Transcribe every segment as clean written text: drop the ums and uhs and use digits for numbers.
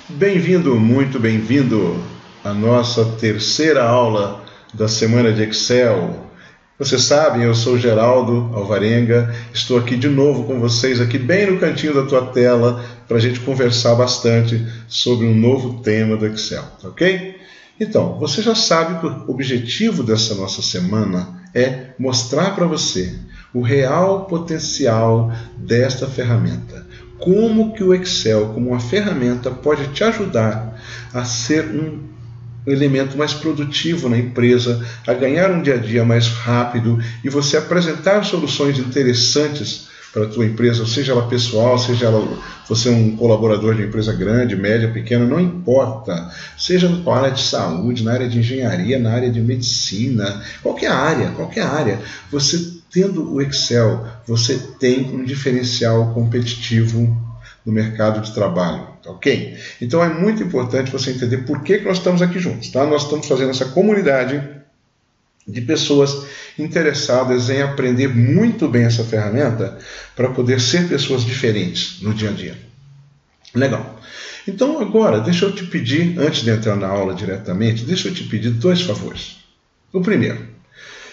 Bem-vindo, muito bem-vindo à nossa terceira aula da semana de Excel. Vocês sabem, eu sou Geraldo Alvarenga, estou aqui de novo com vocês, aqui bem no cantinho da tua tela, para a gente conversar bastante sobre um novo tema do Excel, ok? Então, você já sabe que o objetivo dessa nossa semana é mostrar para você o real potencial desta ferramenta. Como que o Excel, como uma ferramenta, pode te ajudar a ser um elemento mais produtivo na empresa, a ganhar um dia a dia mais rápido e você apresentar soluções interessantes para a tua empresa, seja ela pessoal, seja ela você um colaborador de uma empresa grande, média, pequena, não importa. Seja na área de saúde, na área de engenharia, na área de medicina, qualquer área. Você tendo o Excel, você tem um diferencial competitivo no mercado de trabalho, ok? Então é muito importante você entender por que nós estamos aqui juntos, tá? Nós estamos fazendo essa comunidade de pessoas interessadas em aprender muito bem essa ferramenta para poder ser pessoas diferentes no dia a dia. Legal. Então agora, deixa eu te pedir, antes de entrar na aula diretamente, deixa eu te pedir dois favores. O primeiro,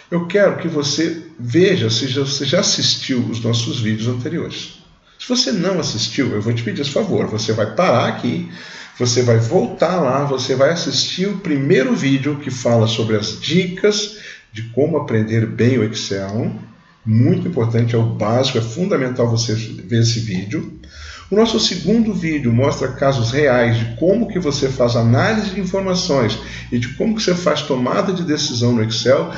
eu quero que você veja se você já assistiu os nossos vídeos anteriores. Se você não assistiu, eu vou te pedir esse favor, você vai parar aqui, você vai voltar lá, você vai assistir o primeiro vídeo que fala sobre as dicas de como aprender bem o Excel. Muito importante, é o básico, é fundamental você ver esse vídeo. O nosso segundo vídeo mostra casos reais de como que você faz análise de informações e de como que você faz tomada de decisão no Excel.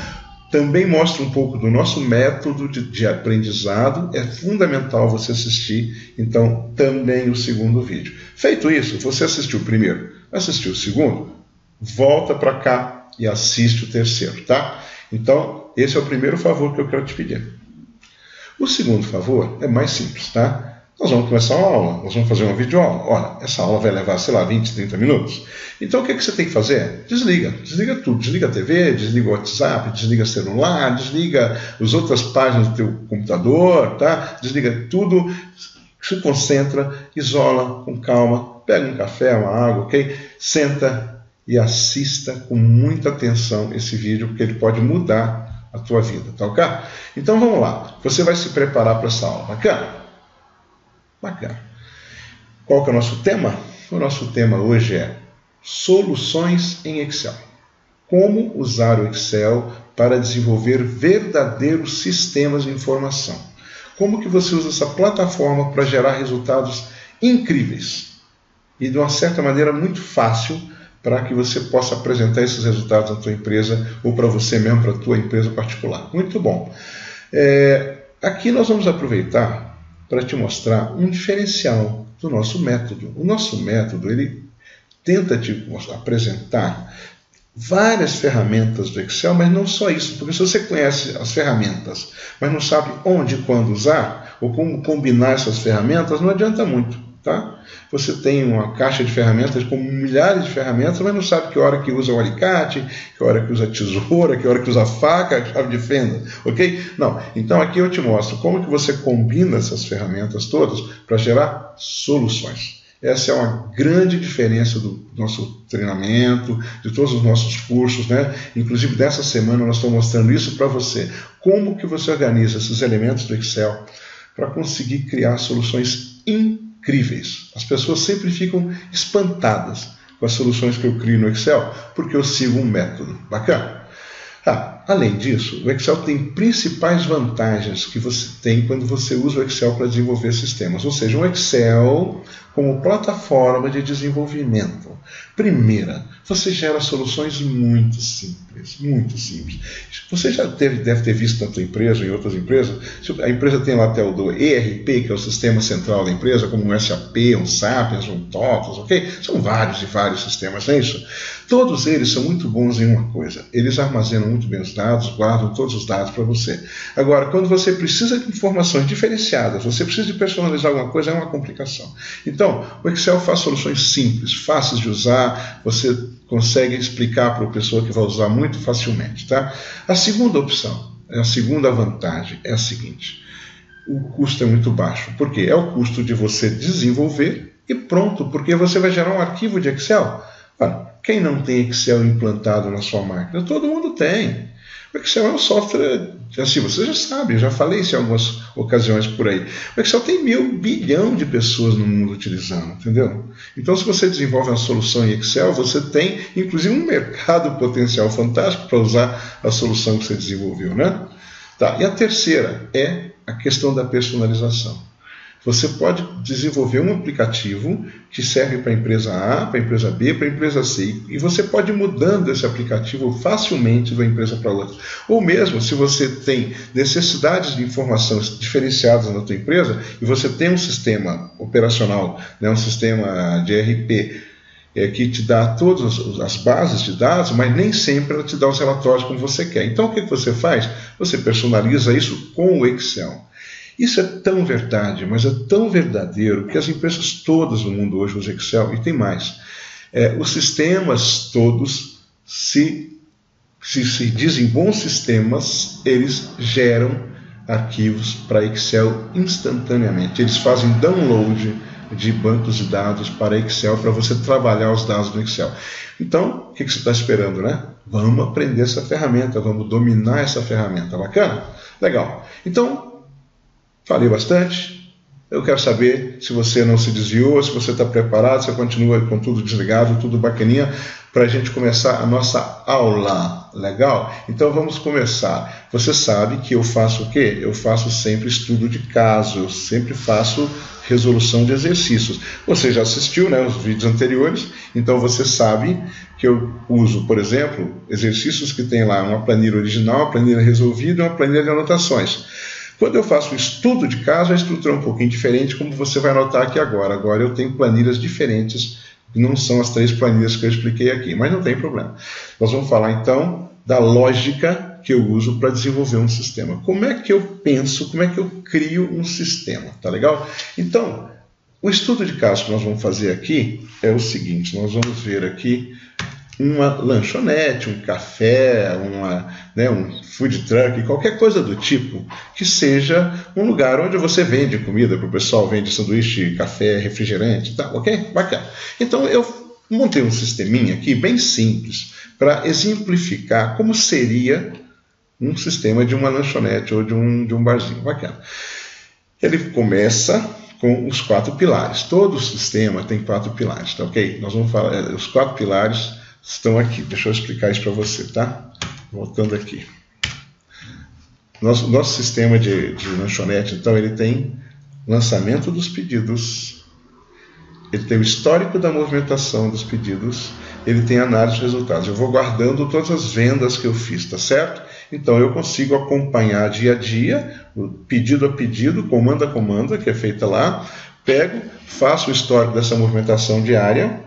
Também mostra um pouco do nosso método de aprendizado. É fundamental você assistir, então, também o segundo vídeo. Feito isso, você assistiu o primeiro, assistiu o segundo, volta para cá e assiste o terceiro, tá? Então, esse é o primeiro favor que eu quero te pedir. O segundo favor é mais simples, tá? Nós vamos começar uma aula, nós vamos fazer uma videoaula. Olha, essa aula vai levar, 20, 30 minutos. Então o que você tem que fazer? Desliga tudo. Desliga a TV, desliga o WhatsApp, desliga o celular, desliga as outras páginas do teu computador, tá? Desliga tudo, se concentra, isola com calma, pega um café, uma água, ok? Senta e assista com muita atenção esse vídeo, porque ele pode mudar a tua vida, tá ok? Então vamos lá, você vai se preparar para essa aula, bacana? Bacana. Qual que é o nosso tema? O nosso tema hoje é soluções em Excel. Como usar o Excel para desenvolver verdadeiros sistemas de informação. Como que você usa essa plataforma para gerar resultados incríveis e de uma certa maneira muito fácil para que você possa apresentar esses resultados na tua empresa ou para você mesmo, para a tua empresa particular. Muito bom. Aqui nós vamos aproveitar para te mostrar um diferencial do nosso método. O nosso método, ele tenta te apresentar várias ferramentas do Excel, mas não só isso, porque se você conhece as ferramentas, mas não sabe onde e quando usar, ou como combinar essas ferramentas, não adianta muito, tá? Você tem uma caixa de ferramentas com milhares de ferramentas, mas não sabe que hora que usa o alicate, que hora que usa a tesoura, que hora que usa a faca, a chave de fenda, ok? Não, então aqui eu te mostro como que você combina essas ferramentas todas para gerar soluções. Essa é uma grande diferença do nosso treinamento, de todos os nossos cursos, né? Inclusive dessa semana nós estamos mostrando isso para você. Como que você organiza esses elementos do Excel para conseguir criar soluções incríveis. As pessoas sempre ficam espantadas com as soluções que eu crio no Excel, porque eu sigo um método. Bacana? Além disso, o Excel tem principais vantagens que você tem quando você usa o Excel para desenvolver sistemas, ou seja, um Excel como plataforma de desenvolvimento. Primeira, você gera soluções muito simples, muito simples. Você já deve ter visto na tua empresa ou em outras empresas, a empresa tem lá até o do ERP, que é o sistema central da empresa, como um SAP, um Sapiens, um TOTOS, ok? São vários e vários sistemas, não é isso? Todos eles são muito bons em uma coisa, eles armazenam muito bem os dados, guardam todos os dados para você. Agora, quando você precisa de informações diferenciadas, você precisa de personalizar alguma coisa, é uma complicação. Então, o Excel faz soluções simples, fáceis de usar, você consegue explicar para a pessoa que vai usar muito facilmente, tá? A segunda opção, a segunda vantagem é a seguinte: o custo é muito baixo. Por quê? É o custo de você desenvolver e pronto, porque você vai gerar um arquivo de Excel. Olha, quem não tem Excel implantado na sua máquina? Todo mundo tem. O Excel é um software, assim, você já sabe, eu já falei isso em algumas ocasiões por aí. O Excel tem 1.000 bilhão de pessoas no mundo utilizando, entendeu? Então, se você desenvolve uma solução em Excel, você tem, inclusive, um mercado potencial fantástico para usar a solução que você desenvolveu, né? Tá, e a terceira é a questão da personalização. Você pode desenvolver um aplicativo que serve para a empresa A, para a empresa B, para a empresa C. E você pode ir mudando esse aplicativo facilmente de uma empresa para outra. Ou mesmo, se você tem necessidades de informação diferenciadas na tua empresa e você tem um sistema operacional, né, um sistema de ERP, que te dá todas as bases de dados, mas nem sempre ela te dá os relatórios como você quer. Então, o que você faz? Você personaliza isso com o Excel. Isso é tão verdade, mas é tão verdadeiro que as empresas todas no mundo hoje usam Excel, e tem mais. Os sistemas todos, se dizem bons sistemas, eles geram arquivos para Excel instantaneamente. Eles fazem download de bancos de dados para Excel, para você trabalhar os dados no Excel. Então, o que você está esperando, né? Vamos aprender essa ferramenta, vamos dominar essa ferramenta. Bacana? Legal. Então, falei bastante. Eu quero saber se você não se desviou, se você está preparado, se você continua com tudo desligado, tudo bacaninha, para a gente começar a nossa aula. Legal? Então vamos começar. Você sabe que eu faço o quê? Eu faço sempre estudo de caso, eu sempre faço resolução de exercícios. Você já assistiu, né, os vídeos anteriores, então você sabe que eu uso, por exemplo, exercícios que tem lá uma planilha original, uma planilha resolvida e uma planilha de anotações. Quando eu faço o estudo de caso, a estrutura é um pouquinho diferente, como você vai notar aqui agora. Agora eu tenho planilhas diferentes, que não são as 3 planilhas que eu expliquei aqui, mas não tem problema. Nós vamos falar então da lógica que eu uso para desenvolver um sistema. Como é que eu penso, como é que eu crio um sistema, tá legal? Então, o estudo de caso que nós vamos fazer aqui é o seguinte, nós vamos ver aqui uma lanchonete, um café, um food truck, qualquer coisa do tipo, que seja um lugar onde você vende comida para o pessoal, vende sanduíche, café, refrigerante, tá, ok? Bacana. Então eu montei um sisteminha aqui bem simples para exemplificar como seria um sistema de uma lanchonete ou de um barzinho. Bacana. Ele começa com os 4 pilares. Todo sistema tem 4 pilares, tá ok? Nós vamos falar, os 4 pilares estão aqui. Deixa eu explicar isso para você, tá? Voltando aqui. Nosso sistema de lanchonete, então, ele tem lançamento dos pedidos, ele tem o histórico da movimentação dos pedidos, ele tem análise de resultados. Eu vou guardando todas as vendas que eu fiz, tá certo? Então, eu consigo acompanhar dia a dia, pedido a pedido, comanda a comanda, que é feita lá, pego, faço o histórico dessa movimentação diária,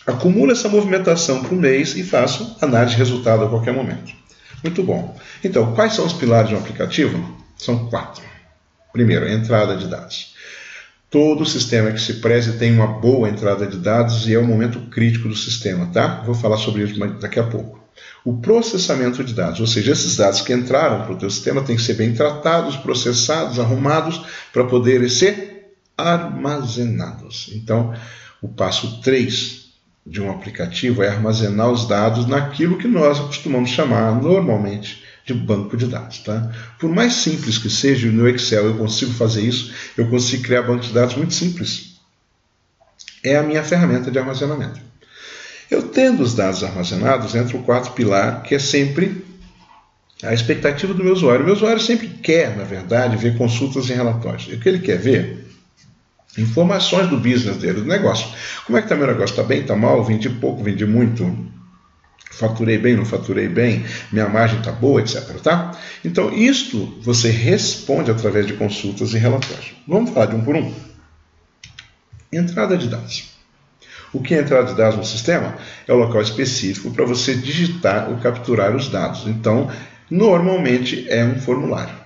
acumulo essa movimentação por mês e faço análise de resultado a qualquer momento. Muito bom. Então, quais são os pilares de um aplicativo? São 4. Primeiro, entrada de dados. Todo sistema que se preze tem uma boa entrada de dados e é o momento crítico do sistema, tá? Vou falar sobre isso daqui a pouco. O processamento de dados, ou seja, esses dados que entraram para o teu sistema têm que ser bem tratados, processados, arrumados para poderem ser armazenados. Então, o passo 3 de um aplicativo é armazenar os dados naquilo que nós costumamos chamar normalmente de banco de dados. Tá? Por mais simples que seja, no Excel eu consigo fazer isso, eu consigo criar bancos de dados muito simples. É a minha ferramenta de armazenamento. Eu tendo os dados armazenados, entra o 4º pilar, que é sempre a expectativa do meu usuário. O meu usuário sempre quer, na verdade, ver consultas e relatórios. E o que ele quer ver? Informações do business dele, do negócio. Como é que está meu negócio? Está bem? Está mal? Vendi pouco? Vendi muito? Faturei bem? Não faturei bem? Minha margem está boa? Etc. Tá? Então, isto você responde através de consultas e relatórios. Vamos falar de um por um? Entrada de dados. O que é entrada de dados no sistema? É o local específico para você digitar ou capturar os dados. Então, normalmente é um formulário.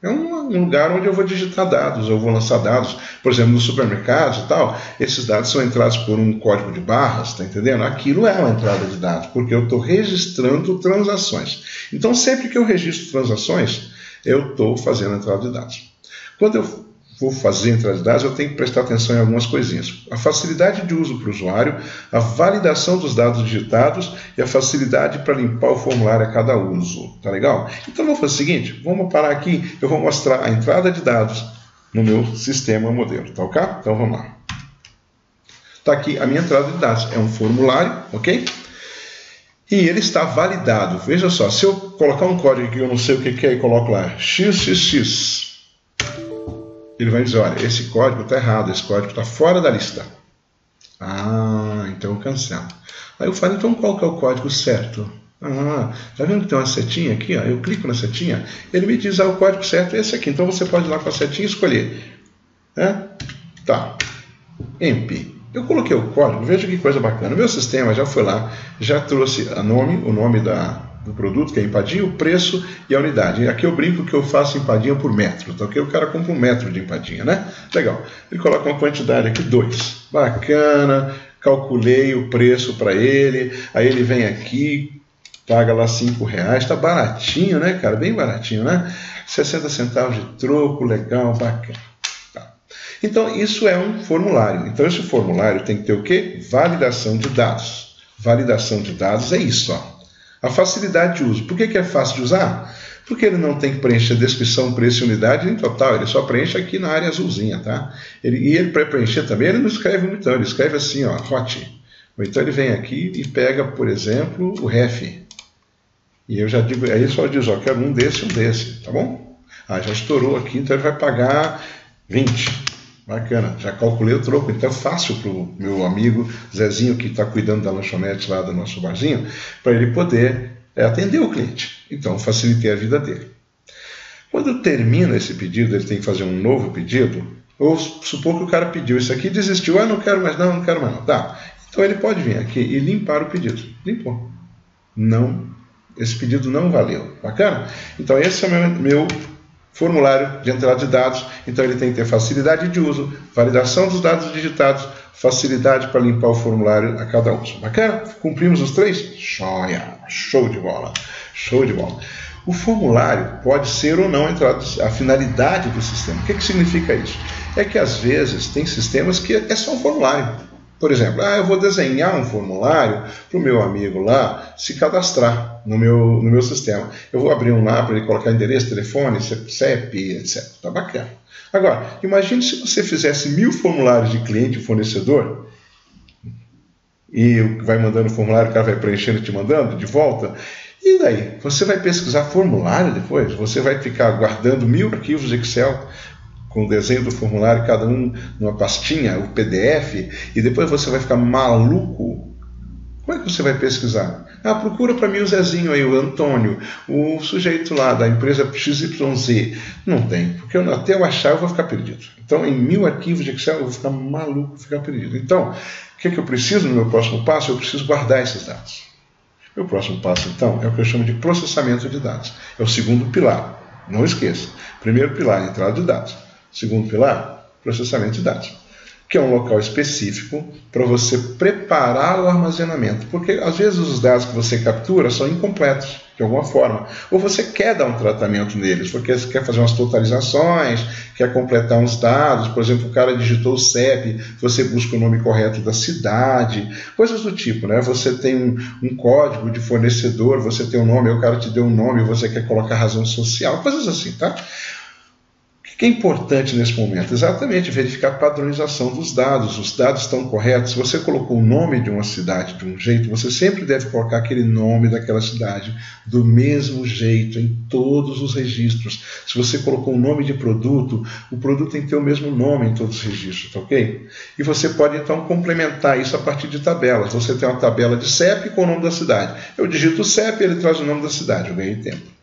É um lugar onde eu vou digitar dados, eu vou lançar dados, por exemplo, nos supermercados e tal, esses dados são entrados por um código de barras, está entendendo? Aquilo é uma entrada de dados, porque eu estou registrando transações. Então, sempre que eu registro transações, eu estou fazendo a entrada de dados. Quando eu vou fazer entrada de dados, eu tenho que prestar atenção em algumas coisinhas. A facilidade de uso para o usuário, a validação dos dados digitados e a facilidade para limpar o formulário a cada uso. Tá legal? Então vamos fazer o seguinte, vamos parar aqui, eu vou mostrar a entrada de dados no meu sistema modelo, tá ok? Então vamos lá. Está aqui a minha entrada de dados, é um formulário, ok? E ele está validado. Veja só, se eu colocar um código que eu não sei o que é e coloco lá XXX, ele vai dizer, olha, esse código está errado, esse código está fora da lista. Ah, então eu cancelo. Aí eu falo, então qual que é o código certo? Ah, tá vendo que tem uma setinha aqui? Ó? Eu clico na setinha, ele me diz, o código certo é esse aqui. Então você pode ir lá com a setinha e escolher. Tá. EMP. Eu coloquei o código, veja que coisa bacana. O meu sistema já foi lá, já trouxe o nome do produto, que é empadinha, o preço e a unidade. E aqui eu brinco que eu faço empadinha por metro, tá ok? O cara compra 1 metro de empadinha, né? Legal. Ele coloca uma quantidade aqui, 2. Bacana, calculei o preço para ele, aí ele vem aqui, paga lá R$5, tá baratinho, né, cara? Bem baratinho, né? 60 centavos de troco, legal, bacana. Então, isso é um formulário. Então, esse formulário tem que ter o quê? Validação de dados. Validação de dados é isso, ó. A facilidade de uso. Por que é fácil de usar? Porque ele não tem que preencher descrição, preço e unidade em total. Ele só preenche aqui na área azulzinha, tá? Ele para preencher também, ele não escreve muito, ele escreve assim, ó, hot. Ou então ele vem aqui e pega, por exemplo, o ref. E eu já digo, aí ele só diz, ó, quero um desse, tá bom? Já estourou aqui, então ele vai pagar 20. Bacana, já calculei o troco, então é fácil para o meu amigo Zezinho, que está cuidando da lanchonete lá do nosso barzinho, para ele poder atender o cliente. Então, facilitei a vida dele. Quando termina esse pedido, ele tem que fazer um novo pedido, ou supor que o cara pediu isso aqui e desistiu, não quero mais não, Tá, então ele pode vir aqui e limpar o pedido. Limpou. Não, esse pedido não valeu. Bacana? Então, esse é o meu formulário de entrada de dados, então ele tem que ter facilidade de uso, validação dos dados digitados, facilidade para limpar o formulário a cada uso. Bacana? Cumprimos os 3? Joia! Show de bola! Show de bola! O formulário pode ser ou não a finalidade do sistema. O que significa isso? É que às vezes tem sistemas que é só um formulário. Por exemplo, eu vou desenhar um formulário para o meu amigo lá se cadastrar no meu sistema. Eu vou abrir um lá para ele colocar endereço, telefone, CEP, etc. Tá bacana. Agora, imagine se você fizesse 1000 formulários de cliente e fornecedor e vai mandando o formulário, o cara vai preenchendo e te mandando de volta. E daí? Você vai pesquisar formulário depois? Você vai ficar guardando 1000 arquivos de Excel com o desenho do formulário, cada um numa pastinha, o PDF, e depois você vai ficar maluco. Como é que você vai pesquisar? Procura para mim o Zezinho aí, o Antônio, o sujeito lá da empresa XYZ. Não tem, porque até eu achar eu vou ficar perdido. Então, em 1000 arquivos de Excel eu vou ficar maluco, ficar perdido. Então, o que eu preciso no meu próximo passo? Eu preciso guardar esses dados. Meu próximo passo, então, é o que eu chamo de processamento de dados. É o segundo pilar. Não esqueça. Primeiro pilar, entrada de dados. Segundo pilar, processamento de dados, que é um local específico para você preparar o armazenamento, porque às vezes os dados que você captura são incompletos, de alguma forma, ou você quer dar um tratamento neles, porque você quer fazer umas totalizações, quer completar uns dados, por exemplo, o cara digitou o CEP, você busca o nome correto da cidade, coisas do tipo, né? Você tem um código de fornecedor, você tem um nome, o cara te deu um nome, você quer colocar razão social, coisas assim, tá? O que é importante nesse momento? Exatamente verificar a padronização dos dados. Os dados estão corretos. Se você colocou o nome de uma cidade de um jeito, você sempre deve colocar aquele nome daquela cidade do mesmo jeito em todos os registros. Se você colocou o nome de produto, o produto tem que ter o mesmo nome em todos os registros, tá ok? E você pode então complementar isso a partir de tabelas. Você tem uma tabela de CEP com o nome da cidade. Eu digito o CEP e ele traz o nome da cidade. Eu ganhei tempo.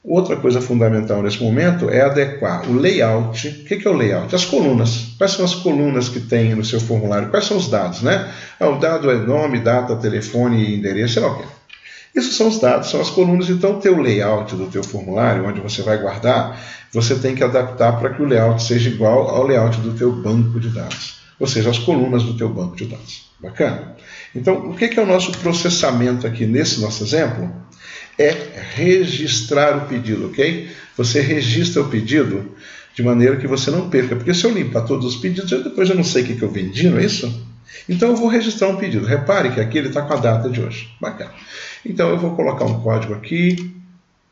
Outra coisa fundamental nesse momento é adequar o layout. O que é o layout? As colunas. Quais são as colunas que tem no seu formulário? Quais são os dados, né? O dado é nome, data, telefone e endereço, sei lá o quê. Isso são os dados, são as colunas. Então, o teu layout do teu formulário, onde você vai guardar, você tem que adaptar para que o layout seja igual ao layout do teu banco de dados. Ou seja, as colunas do teu banco de dados. Bacana? Então, o que é o nosso processamento aqui nesse nosso exemplo? É registrar o pedido, ok? Você registra o pedido de maneira que você não perca, porque se eu limpar todos os pedidos, depois eu não sei o que eu vendi, não é isso? Então eu vou registrar um pedido. Repare que aqui ele está com a data de hoje. Bacana. Então eu vou colocar um código aqui.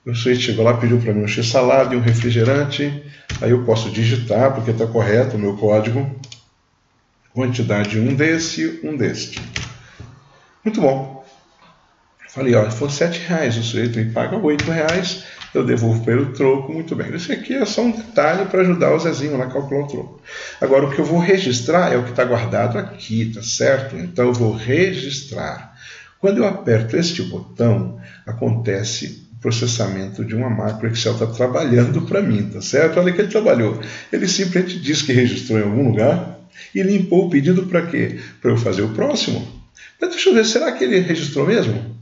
O sujeito chegou lá, pediu para mim um x-salada e um refrigerante. Aí eu posso digitar, porque está correto o meu código. Quantidade um desse, um deste. Muito bom. Falei, ó, for R$7, o sujeito me paga R$8, eu devolvo para ele o troco, muito bem. Isso aqui é só um detalhe para ajudar o Zezinho lá a calcular o troco. Agora, o que eu vou registrar é o que está guardado aqui, tá certo? Então, eu vou registrar. Quando eu aperto este botão, acontece o processamento de uma macro Excel, está trabalhando para mim, tá certo? Olha que ele trabalhou. Ele simplesmente disse que registrou em algum lugar e limpou o pedido para quê? Para eu fazer o próximo. Mas deixa eu ver, será que ele registrou mesmo?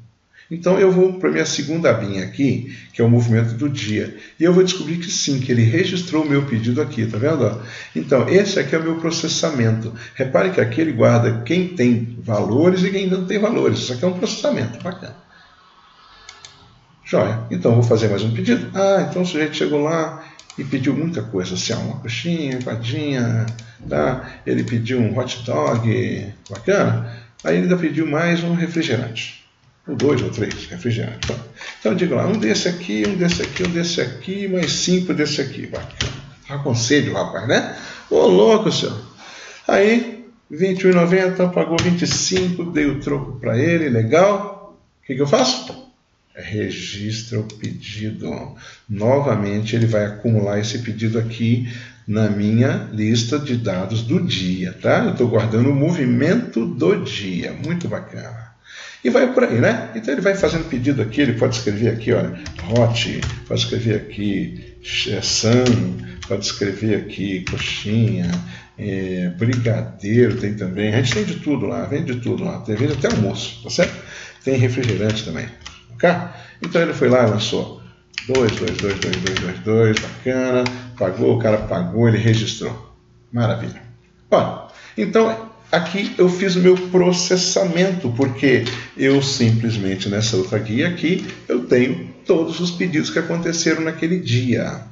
Então eu vou para a minha segunda abinha aqui, que é o movimento do dia. E eu vou descobrir que sim, que ele registrou o meu pedido aqui, tá vendo? Então esse aqui é o meu processamento. Repare que aqui ele guarda quem tem valores e quem não tem valores. Isso aqui é um processamento, bacana. Joia. Então eu vou fazer mais um pedido. Então o sujeito chegou lá e pediu muita coisa, assim, uma coxinha, empadinha, tá? Ele pediu um hot dog, bacana. Aí ele ainda pediu mais um refrigerante. 2 ou 3 refrigerantes. Então eu digo lá, um desse aqui, um desse aqui, um desse aqui, mais 5 desse aqui. Bacana. Aconselho, rapaz, né? Ô, louco, senhor. Aí, R$21,90, pagou 25, dei o troco para ele, legal. O que eu faço? Registra o pedido. Novamente, ele vai acumular esse pedido aqui na minha lista de dados do dia, tá? Eu estou guardando o movimento do dia. Muito bacana. E vai por aí, né? Então ele vai fazendo pedido aqui, ele pode escrever aqui, olha, hot, pode escrever aqui sun, pode escrever aqui coxinha, brigadeiro tem também, a gente tem de tudo lá, vende de tudo lá, tem até almoço, tá certo? Tem refrigerante também, ok? Então ele foi lá e lançou 2, bacana, pagou, o cara pagou, ele registrou, maravilha. Olha, então aqui eu fiz o meu processamento, porque eu simplesmente, nessa outra guia aqui, eu tenho todos os pedidos que aconteceram naquele dia.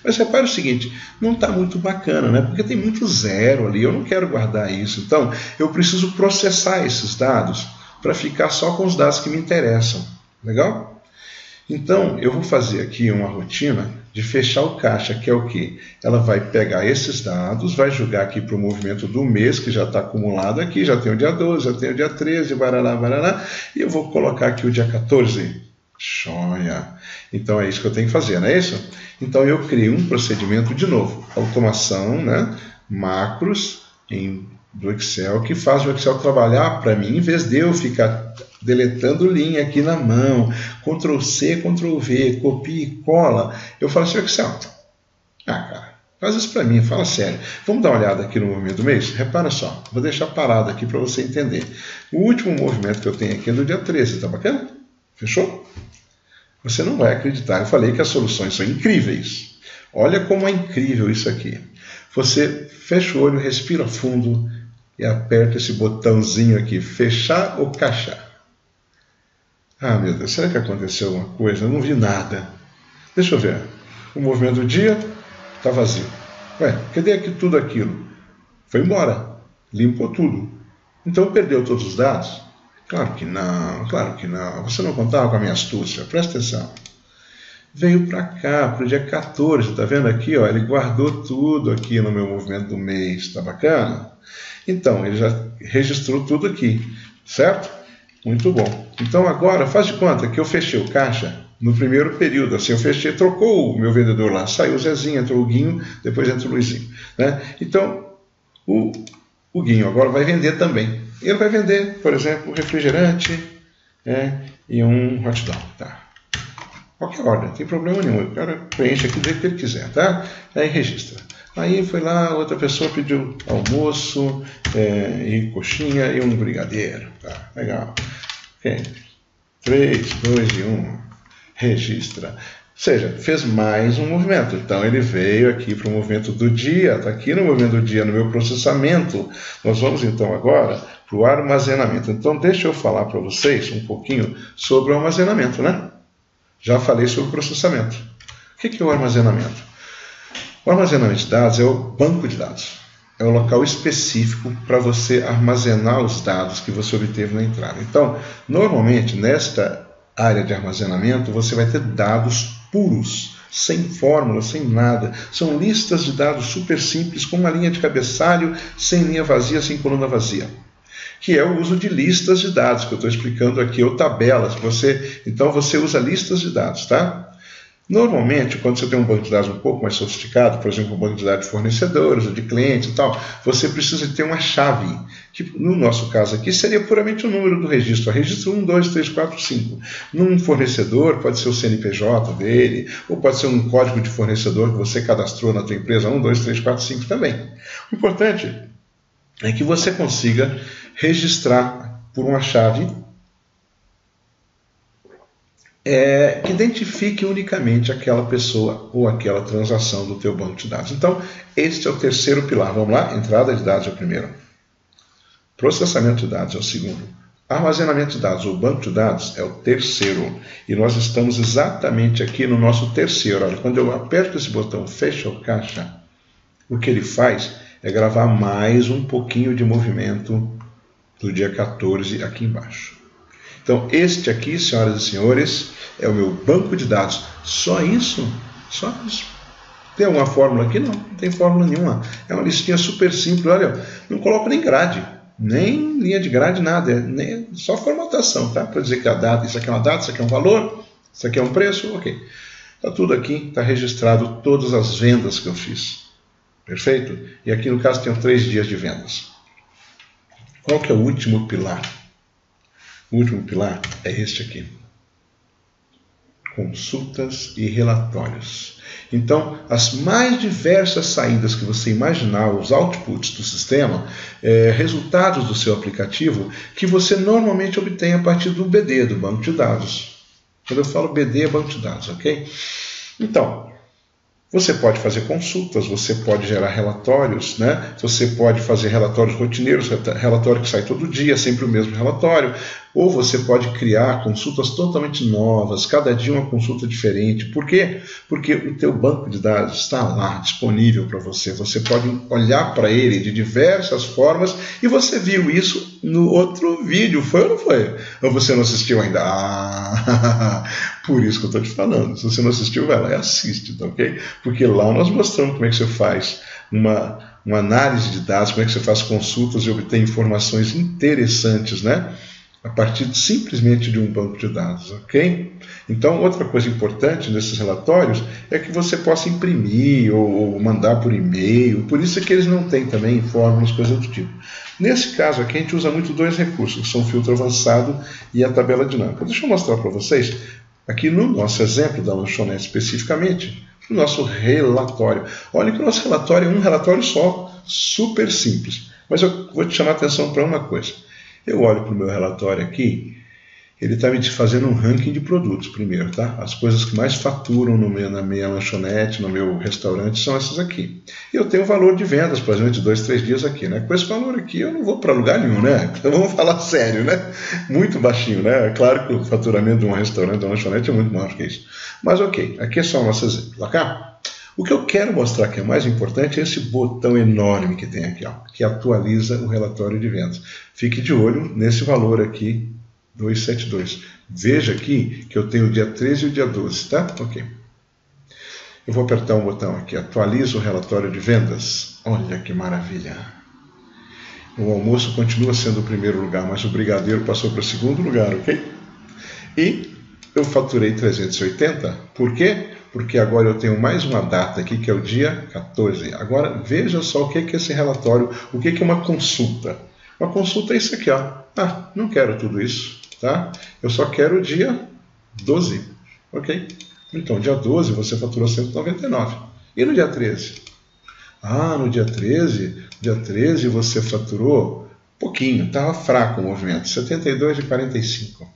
Mas repare o seguinte, não está muito bacana, né? Porque tem muito zero ali, eu não quero guardar isso. Então, eu preciso processar esses dados para ficar só com os dados que me interessam. Legal? Então, eu vou fazer aqui uma rotina de fechar o caixa, que é o quê? Ela vai pegar esses dados, vai jogar aqui para o movimento do mês, que já está acumulado aqui, já tem o dia 12, já tem o dia 13, barará, e eu vou colocar aqui o dia 14. Joia! Então é isso que eu tenho que fazer, não é isso? Então eu criei um procedimento de novo, automação, né? Macros do Excel, que faz o Excel trabalhar para mim, em vez de eu ficar deletando linha aqui na mão, Ctrl C, Ctrl V, copia e cola. Eu falo assim, Excel, cara, faz isso para mim, fala sério. Vamos dar uma olhada aqui no movimento do mês? Repara só, vou deixar parado aqui para você entender. O último movimento que eu tenho aqui é do dia 13, tá bacana? Fechou? Você não vai acreditar, eu falei que as soluções são incríveis. Olha como é incrível isso aqui. Você fecha o olho, respira fundo e aperta esse botãozinho aqui, fechar ou caixar. Ah, meu Deus, será que aconteceu alguma coisa? Eu não vi nada. Deixa eu ver. O movimento do dia está vazio. Ué, cadê aqui tudo aquilo? Foi embora. Limpou tudo. Então perdeu todos os dados? Claro que não, claro que não. Você não contava com a minha astúcia. Presta atenção. Veio para cá, para o dia 14. Está vendo aqui? Ó, ele guardou tudo aqui no meu movimento do mês. Está bacana? Então, ele já registrou tudo aqui. Certo? Muito bom. Então agora, faz de conta que eu fechei o caixa no primeiro período. Assim, eu fechei, trocou o meu vendedor lá. Saiu o Zezinho, entrou o Guinho, depois entrou o Luizinho. Né? Então, o Guinho agora vai vender também. Ele vai vender, por exemplo, um refrigerante e um hot dog. Tá? Qualquer ordem, não tem problema nenhum. O cara preenche aqui do jeito que ele quiser. Tá? Aí registra. Aí foi lá, outra pessoa pediu almoço, e coxinha e um brigadeiro. Tá, legal. Ok. 3, 2 e 1. Registra. Ou seja, fez mais um movimento. Então ele veio aqui para o movimento do dia. Está aqui no movimento do dia, no meu processamento. Nós vamos então agora para o armazenamento. Então deixa eu falar para vocês um pouquinho sobre o armazenamento, né? Já falei sobre o processamento. O que é o armazenamento? O armazenamento de dados é o banco de dados. É o local específico para você armazenar os dados que você obteve na entrada. Então, normalmente, nesta área de armazenamento, você vai ter dados puros, sem fórmula, sem nada. São listas de dados super simples, com uma linha de cabeçalho, sem linha vazia, sem coluna vazia. Que é o uso de listas de dados, que eu estou explicando aqui, ou tabelas. Então, você usa listas de dados, tá? Normalmente, quando você tem um banco de dados um pouco mais sofisticado, por exemplo, um banco de dados de fornecedores ou de clientes e tal, você precisa ter uma chave, que no nosso caso aqui seria puramente o número do registro, registro 1, 2, 3, 4, 5. Num fornecedor pode ser o CNPJ dele, ou pode ser um código de fornecedor que você cadastrou na tua empresa, 1, 2, 3, 4, 5 também. O importante é que você consiga registrar por uma chave que identifique unicamente aquela pessoa ou aquela transação do teu banco de dados. Então, este é o terceiro pilar. Vamos lá? Entrada de dados é o primeiro. Processamento de dados é o segundo. Armazenamento de dados ou banco de dados é o terceiro. E nós estamos exatamente aqui no nosso terceiro. Olha, quando eu aperto esse botão fecha o caixa, o que ele faz é gravar mais um pouquinho de movimento do dia 14 aqui embaixo. Então, este aqui, senhoras e senhores, é o meu banco de dados. Só isso? Só isso. Tem alguma fórmula aqui? Não tem fórmula nenhuma. É uma listinha super simples. Olha, não coloco nem grade, nem linha de grade, nada. Nem, só formatação, tá? Para dizer que a data, isso aqui é uma data, isso aqui é um valor, isso aqui é um preço, ok. Está tudo aqui, está registrado todas as vendas que eu fiz. Perfeito? E aqui, no caso, tenho 3 dias de vendas. Qual que é o último pilar? O último pilar é este aqui. Consultas e relatórios. Então, as mais diversas saídas que você imaginar, os outputs do sistema, resultados do seu aplicativo, que você normalmente obtém a partir do BD, do banco de dados. Quando eu falo BD, é banco de dados, ok? Então, você pode fazer consultas, você pode gerar relatórios, né? Você pode fazer relatórios rotineiros, relatório que sai todo dia, sempre o mesmo relatório, ou você pode criar consultas totalmente novas, cada dia uma consulta diferente. Por quê? Porque o teu banco de dados está lá, disponível para você. Você pode olhar para ele de diversas formas e você viu isso no outro vídeo, foi ou não foi? Ou você não assistiu ainda? Por isso que eu estou te falando. Se você não assistiu, vai lá e assiste, tá ok? Porque lá nós mostramos como é que você faz uma análise de dados, como é que você faz consultas e obtém informações interessantes, né? A partir simplesmente de um banco de dados, ok? Então, outra coisa importante nesses relatórios é que você possa imprimir ou mandar por e-mail, por isso é que eles não têm também fórmulas, coisas do tipo. Nesse caso aqui, a gente usa muito 2 recursos, que são o filtro avançado e a tabela dinâmica. Deixa eu mostrar para vocês, aqui no nosso exemplo da lanchonete especificamente, o nosso relatório. Olha que o nosso relatório é um relatório só, super simples. Mas eu vou te chamar a atenção para uma coisa. Eu olho para o meu relatório aqui, ele está me fazendo um ranking de produtos primeiro, tá? As coisas que mais faturam na minha lanchonete, no meu restaurante, são essas aqui. E eu tenho o valor de vendas, por exemplo, de 2, 3 dias aqui, né? Com esse valor aqui eu não vou para lugar nenhum, né? Então vamos falar sério, né? Muito baixinho, né? É claro que o faturamento de um restaurante, de uma lanchonete é muito maior que isso. Mas ok, aqui é só o nosso exemplo, ok? O que eu quero mostrar que é mais importante é esse botão enorme que tem aqui, ó, que atualiza o relatório de vendas. Fique de olho nesse valor aqui, 272. Veja aqui que eu tenho o dia 13 e o dia 12, tá? Ok. Eu vou apertar um botão aqui, atualiza o relatório de vendas. Olha que maravilha. O almoço continua sendo o primeiro lugar, mas o brigadeiro passou para o segundo lugar, ok? E eu faturei 380, por quê? Porque agora eu tenho mais uma data aqui, que é o dia 14. Agora, veja só o que é esse relatório, o que é uma consulta. Uma consulta é isso aqui, ó. Ah, não quero tudo isso, tá? Eu só quero o dia 12, ok? Então, dia 12 você faturou 199. E no dia 13? Ah, no dia 13 você faturou pouquinho, estava fraco o movimento, 72,45.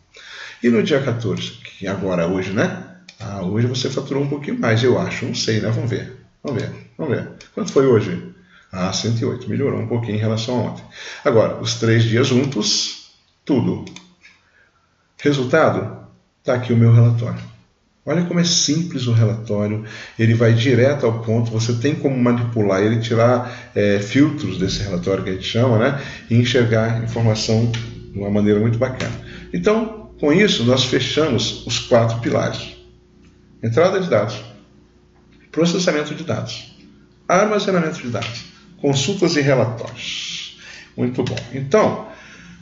E no dia 14, que agora hoje, né? Ah, hoje você faturou um pouquinho mais, eu acho. Não sei, né? Vamos ver. Quanto foi hoje? Ah, 108. Melhorou um pouquinho em relação a ontem. Agora, os 3 dias juntos, tudo. Resultado? Está aqui o meu relatório. Olha como é simples o relatório, ele vai direto ao ponto, você tem como manipular ele, tirar filtros desse relatório que a gente chama, né? E enxergar informação de uma maneira muito bacana. Então, com isso, nós fechamos os 4 pilares. Entrada de dados, processamento de dados, armazenamento de dados, consultas e relatórios. Muito bom. Então,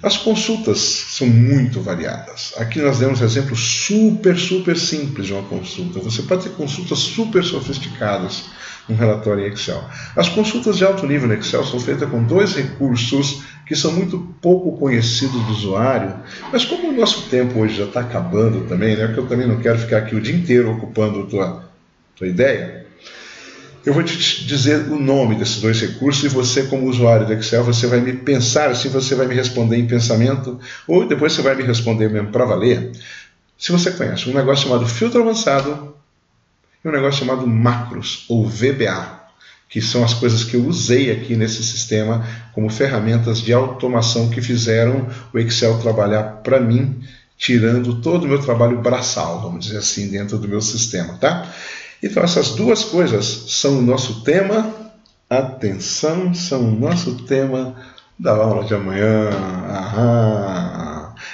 as consultas são muito variadas. Aqui nós demos exemplo super simples de uma consulta. Você pode ter consultas super sofisticadas num relatório em Excel. As consultas de alto nível no Excel são feitas com 2 recursos que são muito pouco conhecidos do usuário, mas como o nosso tempo hoje já está acabando também, né, porque eu também não quero ficar aqui o dia inteiro ocupando a tua ideia, eu vou te dizer o nome desses 2 recursos e você, como usuário do Excel, você vai me pensar, assim você vai me responder em pensamento, ou depois você vai me responder mesmo para valer. Se você conhece um negócio chamado filtro avançado e um negócio chamado macros, ou VBA, que são as coisas que eu usei aqui nesse sistema como ferramentas de automação que fizeram o Excel trabalhar para mim, tirando todo o meu trabalho braçal, vamos dizer assim, dentro do meu sistema, tá? Então essas 2 coisas são o nosso tema, atenção, são o nosso tema da aula de amanhã.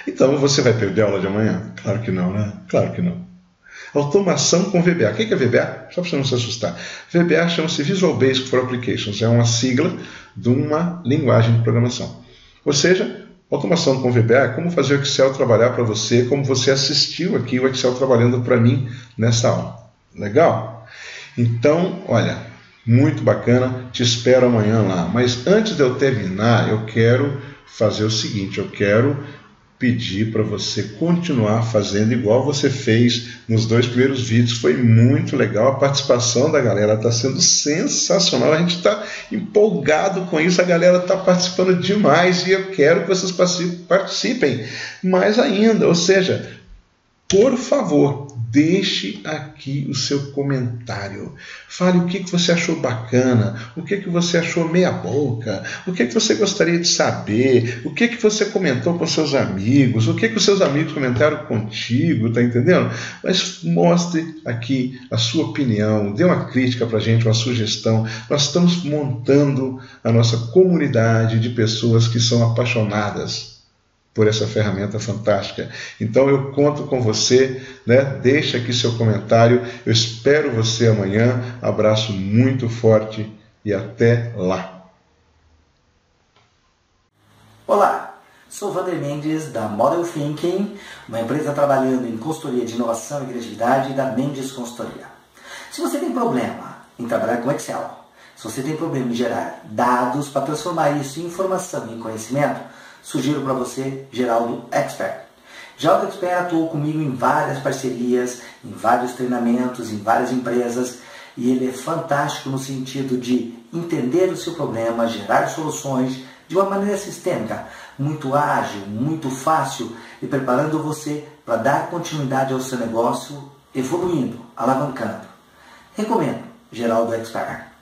Então você vai perder a aula de amanhã? Claro que não, né? Claro que não. Automação com VBA. O que é VBA? Só para você não se assustar. VBA chama-se Visual Basic for Applications. É uma sigla de uma linguagem de programação. Ou seja, automação com VBA é como fazer o Excel trabalhar para você, como você assistiu aqui o Excel trabalhando para mim nessa aula. Legal? Então, olha, muito bacana. Te espero amanhã lá. Mas antes de eu terminar, eu quero fazer o seguinte. Eu quero pedir para você continuar fazendo igual você fez nos 2 primeiros vídeos. Foi muito legal, a participação da galera está sendo sensacional, a gente está empolgado com isso, a galera está participando demais e eu quero que vocês participem mais ainda, ou seja, por favor, deixe aqui o seu comentário. Fale o que você achou bacana, o que você achou meia boca, o que você gostaria de saber, o que você comentou com seus amigos, o que os seus amigos comentaram contigo, tá entendendo? Mas mostre aqui a sua opinião, dê uma crítica pra gente, uma sugestão. Nós estamos montando a nossa comunidade de pessoas que são apaixonadas por essa ferramenta fantástica. Então eu conto com você, né? Deixa aqui seu comentário, eu espero você amanhã, abraço muito forte e até lá. Olá, sou Vander Mendes da Model Thinking, uma empresa trabalhando em consultoria de inovação e criatividade da Mendes Consultoria. Se você tem problema em trabalhar com Excel, se você tem problema em gerar dados para transformar isso em informação e em conhecimento, sugiro para você Geraldo Expert. Geraldo Expert atuou comigo em várias parcerias, em vários treinamentos, em várias empresas, e ele é fantástico no sentido de entender o seu problema, gerar soluções de uma maneira sistêmica, muito ágil, muito fácil e preparando você para dar continuidade ao seu negócio, evoluindo, alavancando. Recomendo Geraldo Expert.